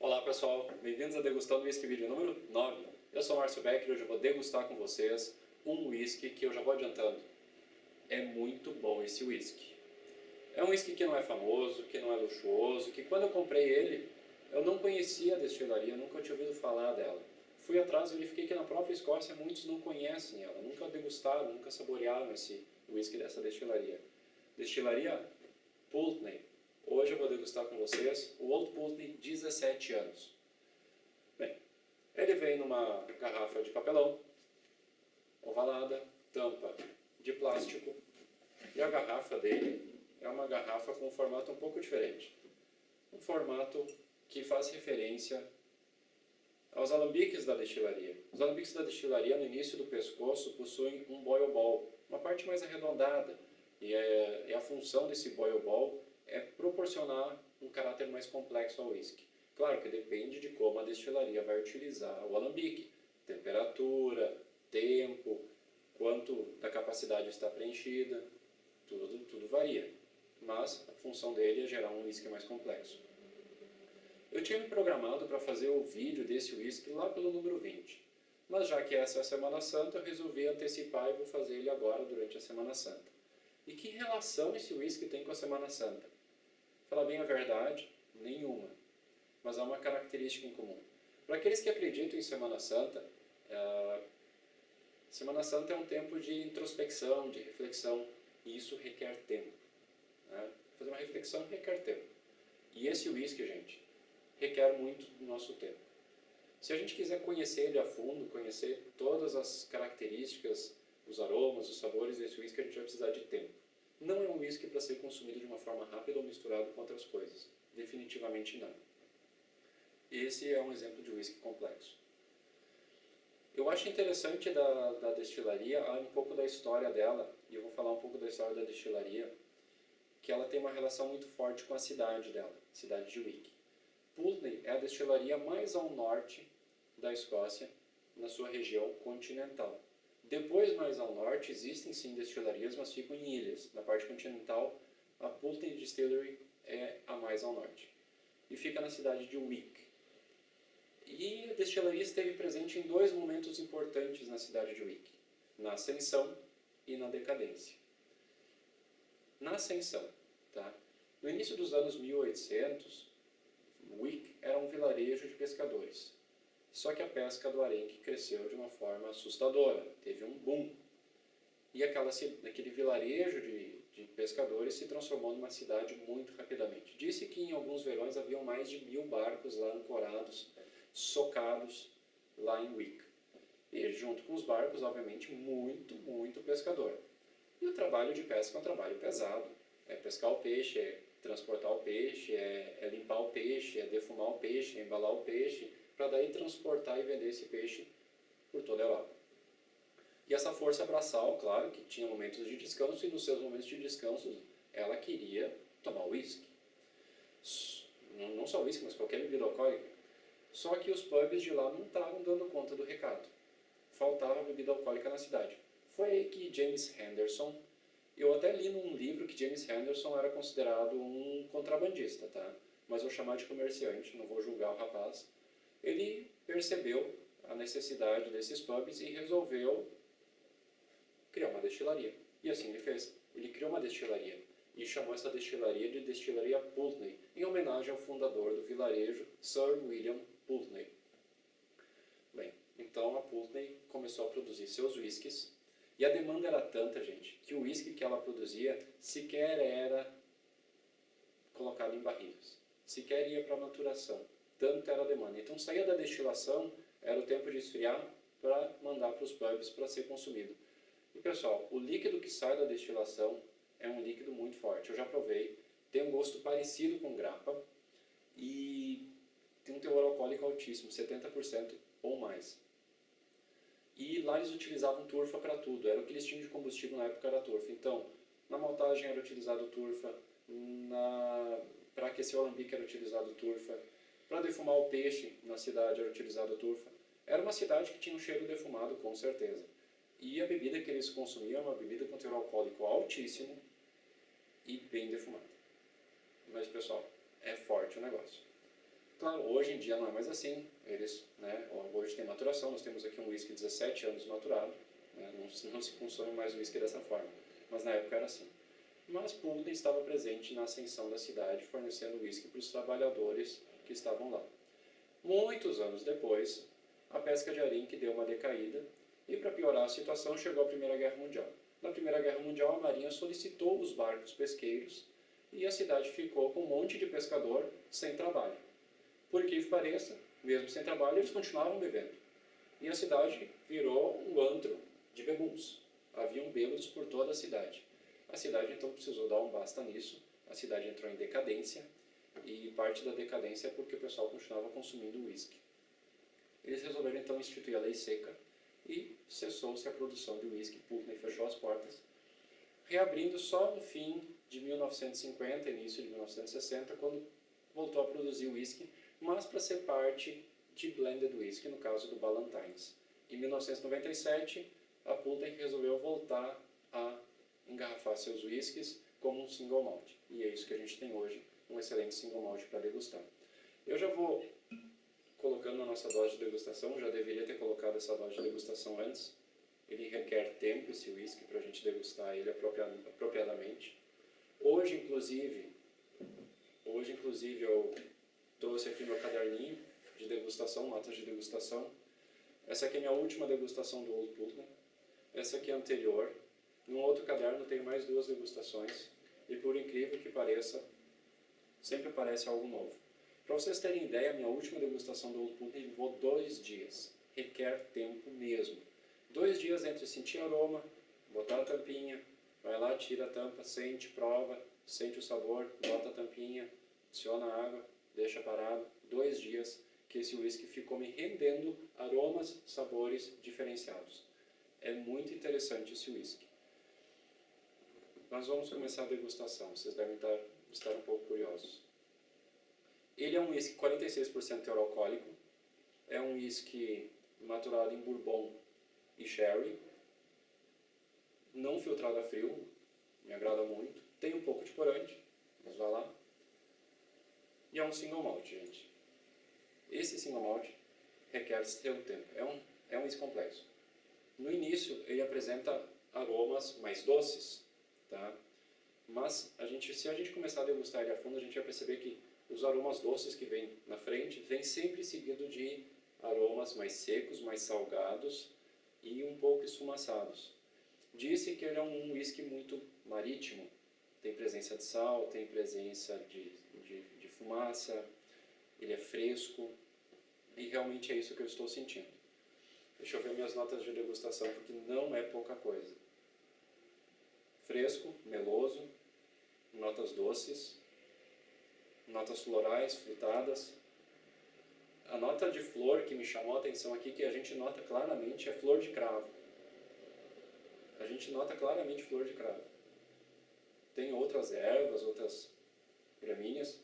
Olá pessoal, bem-vindos a Degustando Whisky vídeo número 9. Eu sou o Márcio Becker e hoje eu vou degustar com vocês um whisky que eu já vou adiantando. É muito bom esse whisky. É um whisky que não é famoso, que não é luxuoso, que quando eu comprei ele, eu não conhecia a destilaria, nunca tinha ouvido falar dela. Fui atrás e verifiquei que na própria Escócia muitos não conhecem ela, nunca degustaram, nunca saborearam esse whisky dessa destilaria. Destilaria Pulteney. Hoje eu vou degustar com vocês o Old Pulteney 17 anos. Bem, ele vem numa garrafa de papelão, ovalada, tampa de plástico, e a garrafa dele é uma garrafa com um formato um pouco diferente. Um formato que faz referência aos alambiques da destilaria. Os alambiques da destilaria no início do pescoço possuem um boil ball, uma parte mais arredondada, e a função desse boil ball é proporcionar um caráter mais complexo ao whisky. Claro que depende de como a destilaria vai utilizar o alambique, temperatura, tempo, quanto da capacidade está preenchida, tudo varia. Mas a função dele é gerar um whisky mais complexo. Eu tinha me programado para fazer o vídeo desse whisky lá pelo número 20. Mas já que essa é a Semana Santa, eu resolvi antecipar e vou fazer ele agora durante a Semana Santa. E que relação esse whisky tem com a Semana Santa? Falar bem a verdade, nenhuma. Mas há uma característica em comum. Para aqueles que acreditam em Semana Santa, Semana Santa é um tempo de introspecção, de reflexão, e isso requer tempo. Né? Fazer uma reflexão requer tempo. E esse whisky, gente, requer muito do nosso tempo. Se a gente quiser conhecer ele a fundo, conhecer todas as características, os aromas, os sabores desse whisky, a gente vai precisar de tempo. Não é um whisky para ser consumido de uma forma rápida ou misturado com outras coisas. Definitivamente não. Esse é um exemplo de whisky complexo. Eu acho interessante da destilaria um pouco da história dela, e eu vou falar um pouco da história da destilaria, que ela tem uma relação muito forte com a cidade dela, cidade de Wick. Pulteney é a destilaria mais ao norte da Escócia, na sua região continental. Depois, mais ao norte, existem sim destilarias, mas ficam em ilhas. Na parte continental, a Pulteney Distillery é a mais ao norte. E fica na cidade de Wick. E a destilaria esteve presente em dois momentos importantes na cidade de Wick. Na ascensão e na decadência. Na ascensão, tá? No início dos anos 1800, Wick era um vilarejo de pescadores. Só que a pesca do arenque cresceu de uma forma assustadora, teve um boom. E aquele vilarejo de pescadores se transformou numa cidade muito rapidamente. Disse que em alguns verões haviam mais de 1000 barcos lá ancorados, socados lá em Wick. E junto com os barcos, obviamente, muito pescador. E o trabalho de pesca é um trabalho pesado. É pescar o peixe, é transportar o peixe, é limpar o peixe, é defumar o peixe, é embalar o peixe, para daí transportar e vender esse peixe por toda a Europa. E essa força braçal, claro, que tinha momentos de descanso, e nos seus momentos de descanso ela queria tomar uísque. Não só uísque, mas qualquer bebida alcoólica. Só que os pubs de lá não estavam dando conta do recado. Faltava bebida alcoólica na cidade. Foi aí que James Henderson, eu até li num livro que James Henderson era considerado um contrabandista, tá? Mas vou chamar de comerciante, não vou julgar o rapaz. Ele percebeu a necessidade desses pubs e resolveu criar uma destilaria. E assim ele fez. Ele criou uma destilaria e chamou essa destilaria de Destilaria Pulteney, em homenagem ao fundador do vilarejo, Sir William Pulteney. Bem, então a Pulteney começou a produzir seus whiskies, e a demanda era tanta, gente, que o whisky que ela produzia sequer era colocado em barris, sequer ia para maturação. Tanto era a demanda. Então saía da destilação, era o tempo de esfriar para mandar para os pubs para ser consumido. E pessoal, o líquido que sai da destilação é um líquido muito forte. Eu já provei, tem um gosto parecido com grappa e tem um teor alcoólico altíssimo, 70% ou mais. E lá eles utilizavam turfa para tudo, era o que eles tinham de combustível na época, era turfa. Então, na maltagem era utilizado turfa, para aquecer o alambique era utilizado turfa, para defumar o peixe na cidade era utilizado turfa. Era uma cidade que tinha um cheiro defumado, com certeza. E a bebida que eles consumiam era uma bebida com teor alcoólico altíssimo e bem defumada. Mas, pessoal, é forte o negócio. Claro, hoje em dia não é mais assim. Eles, né, hoje tem maturação, nós temos aqui um whisky 17 anos maturado, né, não se consome mais o whisky dessa forma, mas na época era assim. Mas Pulden estava presente na ascensão da cidade, fornecendo whisky para os trabalhadores que estavam lá. Muitos anos depois, a pesca de arenque deu uma decaída e, para piorar a situação, chegou a Primeira Guerra Mundial. Na Primeira Guerra Mundial, a Marinha solicitou os barcos pesqueiros e a cidade ficou com um monte de pescador sem trabalho. Por que pareça, mesmo sem trabalho, eles continuavam bebendo. E a cidade virou um antro de bebuns. Haviam bêbados por toda a cidade. A cidade então precisou dar um basta nisso. A cidade entrou em decadência e parte da decadência é porque o pessoal continuava consumindo uísque. Eles resolveram então instituir a lei seca e cessou-se a produção de uísque. Putney fechou as portas, reabrindo só no fim de 1950, início de 1960, quando voltou a produzir uísque, mas para ser parte de blended whisky, no caso do Ballantines. Em 1997, a Pulten resolveu voltar a engarrafar seus whiskies como um single malt. E é isso que a gente tem hoje, um excelente single malt para degustar. Eu já vou colocando a nossa dose de degustação, já deveria ter colocado essa dose de degustação antes. Ele requer tempo, esse whisky, para a gente degustar ele apropriadamente. Hoje, inclusive, eu trouxe aqui meu caderninho de degustação, notas de degustação. Essa aqui é a minha última degustação do Old Putney. Essa aqui é a anterior. Num outro caderno tenho mais 2 degustações. E por incrível que pareça, sempre aparece algo novo. Para vocês terem ideia, a minha última degustação do Old Putney levou 2 dias. Requer tempo mesmo. 2 dias entre sentir aroma, botar a tampinha, vai lá, tira a tampa, sente, prova, sente o sabor, bota a tampinha, adiciona água, deixa parado. 2 dias que esse whisky ficou me rendendo aromas, sabores diferenciados. É muito interessante esse whisky. Nós vamos começar a degustação, vocês devem estar um pouco curiosos. Ele é um whisky 46% teor alcoólico, é um whisky maturado em bourbon e sherry, não filtrado a frio, me agrada muito, tem um pouco de corante, mas vai lá. E é um single malt, gente. Esse single malt requer seu tempo, é um whisky complexo. No início ele apresenta aromas mais doces, tá? Mas se a gente começar a degustar ele a fundo, a gente vai perceber que os aromas doces que vêm na frente vêm sempre seguido de aromas mais secos, mais salgados e um pouco esfumaçados. Disse que ele é um whisky muito marítimo, tem presença de sal, tem presença de fumaça, ele é fresco e realmente é isso que eu estou sentindo. Deixa eu ver minhas notas de degustação, porque não é pouca coisa. Fresco, meloso, notas doces, notas florais, frutadas. A nota de flor que me chamou a atenção aqui, que a gente nota claramente, é flor de cravo. A gente nota claramente flor de cravo. Tem outras ervas, outras gramíneas,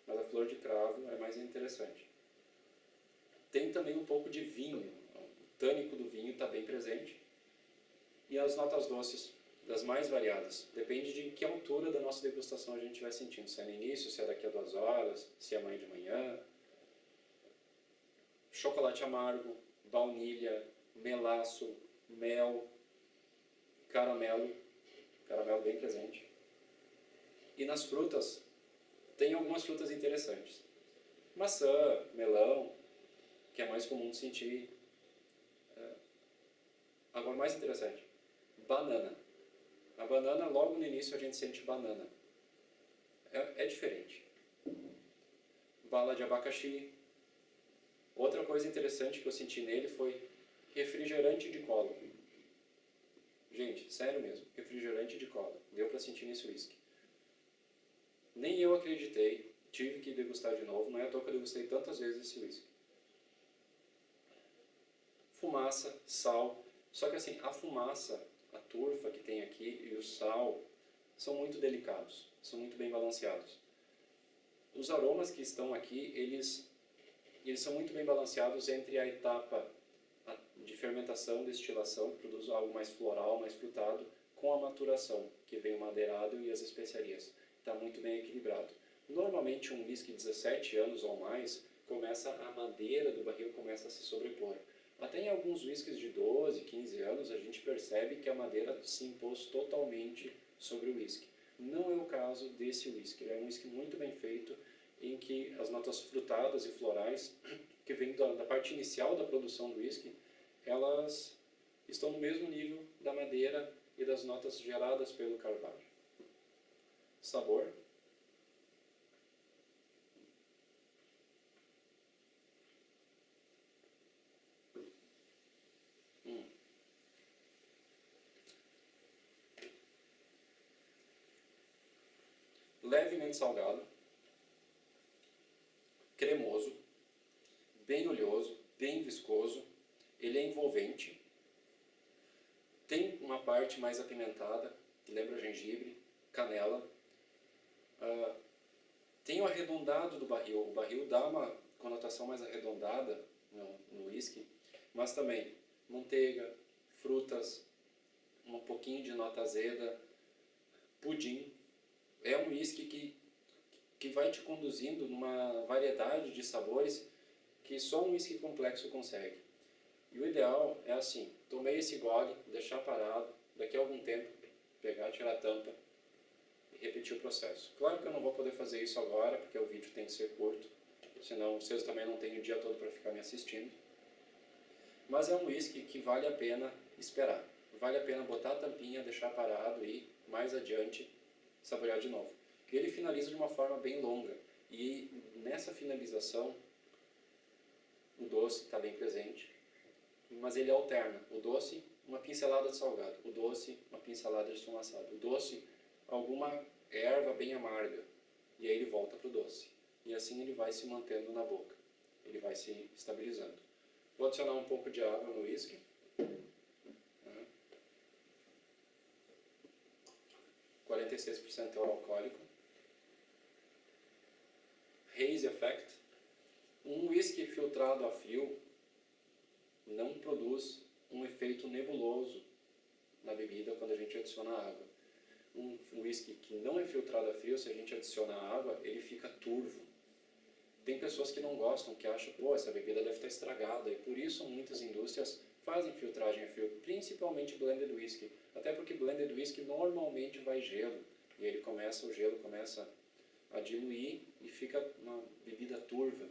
mas a flor de cravo é mais interessante. Tem também um pouco de vinho, o tânico do vinho está bem presente. E as notas doces, das mais variadas. Depende de que altura da nossa degustação a gente vai sentindo. Se é no início, se é daqui a 2 horas, se é amanhã de manhã. Chocolate amargo, baunilha, melaço, mel, caramelo bem presente. E nas frutas, tem algumas frutas interessantes. Maçã, melão, que é mais comum de sentir. Agora, mais interessante, banana. A banana, logo no início, a gente sente banana. É diferente. Bala de abacaxi. Outra coisa interessante que eu senti nele foi refrigerante de cola. Gente, sério mesmo, refrigerante de cola. Deu para sentir nesse whisky. Nem eu acreditei, tive que degustar de novo, não é à toa que eu degustei tantas vezes esse whisky. Fumaça, sal, só que assim, a fumaça, a turfa que tem aqui e o sal são muito delicados, são muito bem balanceados. Os aromas que estão aqui, eles são muito bem balanceados entre a etapa de fermentação, destilação, que produz algo mais floral, mais frutado, com a maturação, que vem o madeirado e as especiarias. Está muito bem equilibrado. Normalmente um whisky de 17 anos ou mais começa a madeira do barril começa a se sobrepor. Até em alguns whiskies de 12, 15 anos, a gente percebe que a madeira se impôs totalmente sobre o whisky. Não é o caso desse whisky. É um whisky muito bem feito, em que as notas frutadas e florais, que vêm da parte inicial da produção do whisky, elas estão no mesmo nível da madeira e das notas geradas pelo carvalho. Sabor. Levemente salgado, cremoso, bem oleoso, bem viscoso, ele é envolvente, tem uma parte mais apimentada, que lembra gengibre, canela, tem o arredondado do barril, o barril dá uma conotação mais arredondada no whisky, mas também manteiga, frutas, um pouquinho de nota azeda, pudim. É um whisky que vai te conduzindo numa variedade de sabores que só um whisky complexo consegue. E o ideal é assim, tomei esse gole, deixar parado, daqui a algum tempo, pegar, tirar a tampa e repetir o processo. Claro que eu não vou poder fazer isso agora, porque o vídeo tem que ser curto, senão vocês também não têm o dia todo para ficar me assistindo. Mas é um whisky que vale a pena esperar. Vale a pena botar a tampinha, deixar parado e mais adiante saborear de novo. Ele finaliza de uma forma bem longa e nessa finalização o doce está bem presente, mas ele alterna. O doce, uma pincelada de salgado. O doce, uma pincelada de esfumaçado. O doce, alguma erva bem amarga. E aí ele volta para o doce. E assim ele vai se mantendo na boca. Ele vai se estabilizando. Vou adicionar um pouco de água no whisky. 46% teor alcoólico. Haze Effect. Um whisky filtrado a frio não produz um efeito nebuloso na bebida quando a gente adiciona água. Um whisky que não é filtrado a frio, se a gente adiciona água, ele fica turvo. Tem pessoas que não gostam, que acham, pô, essa bebida deve estar estragada, e por isso muitas indústrias fazem filtragem a frio, principalmente blended whisky. Até porque blended whisky normalmente vai gelo, e o gelo começa a diluir e fica uma bebida turva.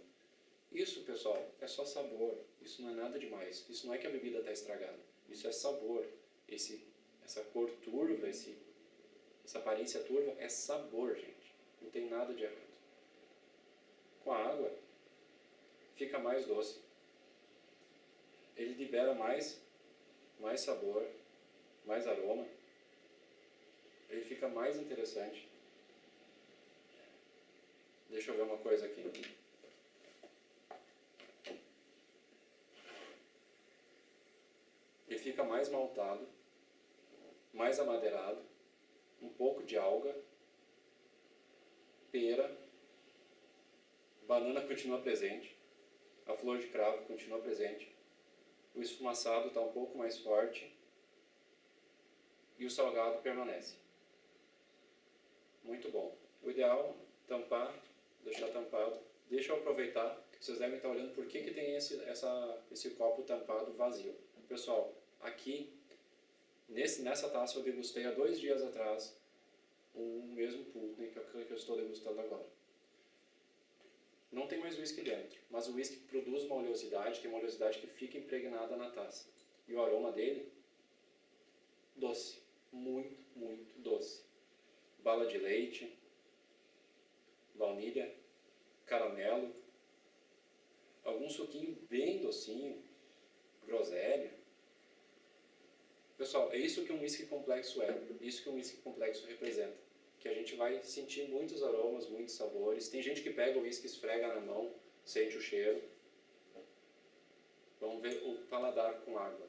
Isso, pessoal, é só sabor, isso não é nada demais. Isso não é que a bebida está estragada, isso é sabor. Essa cor turva, essa aparência turva é sabor, gente. Não tem nada de errado. Com a água, fica mais doce. Ele libera mais sabor, mais aroma. Ele fica mais interessante. Deixa eu ver uma coisa aqui. Ele fica mais maltado, mais amadeirado, um pouco de alga, pera, banana continua presente, a flor de cravo continua presente, o esfumaçado está um pouco mais forte e o salgado permanece. Muito bom. O ideal é tampar, deixar tampado. Deixa eu aproveitar, vocês devem estar olhando por que tem esse copo tampado vazio. Pessoal, aqui, nessa taça eu degustei há 2 dias atrás o mesmo Pulteney que eu estou degustando agora. Não tem mais whisky dentro, mas o whisky produz uma oleosidade, tem uma oleosidade que fica impregnada na taça. E o aroma dele, doce, muito, muito doce. Bala de leite, baunilha, caramelo, algum suquinho bem docinho, groselha. Pessoal, é isso que um whisky complexo é, isso que um whisky complexo representa. Que a gente vai sentir muitos aromas, muitos sabores. Tem gente que pega o whisky, esfrega na mão, sente o cheiro. Vamos ver o paladar com água.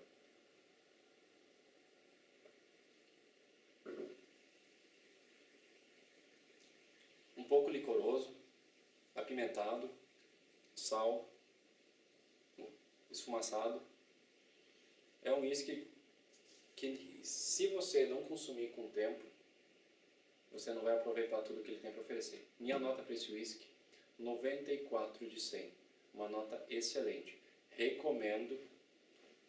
Um pouco licoroso, apimentado, sal, esfumaçado. É um whisky que, se você não consumir com o tempo, você não vai aproveitar tudo que ele tem para oferecer. Minha nota para esse whisky, 94 de 100. uma nota excelente. Recomendo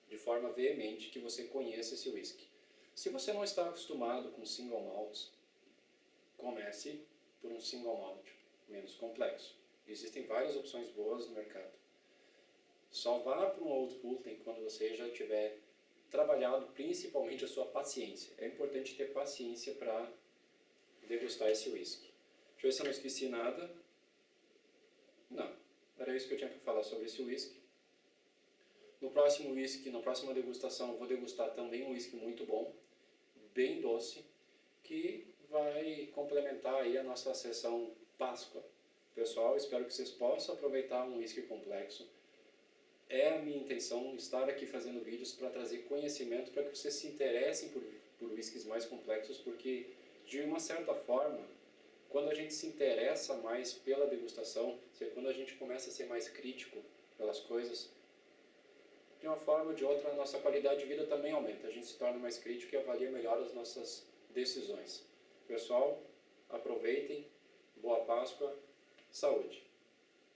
de forma veemente que você conheça esse whisky. Se você não está acostumado com single malts, comece por um single malt menos complexo. Existem várias opções boas no mercado. Só vá para um Old Bulletin quando você já tiver trabalhado principalmente a sua paciência. É importante ter paciência para degustar esse whisky. Deixa eu ver se eu não esqueci nada. Não, era isso que eu tinha para falar sobre esse whisky. No próximo whisky, na próxima degustação, eu vou degustar também um whisky muito bom, bem doce, que vai complementar aí a nossa sessão Páscoa. Pessoal, espero que vocês possam aproveitar um whisky complexo. É a minha intenção estar aqui fazendo vídeos para trazer conhecimento, para que vocês se interessem por whiskies mais complexos, porque de uma certa forma, quando a gente se interessa mais pela degustação, quando a gente começa a ser mais crítico pelas coisas, de uma forma ou de outra a nossa qualidade de vida também aumenta. A gente se torna mais crítico e avalia melhor as nossas decisões. Pessoal, aproveitem, boa Páscoa, saúde!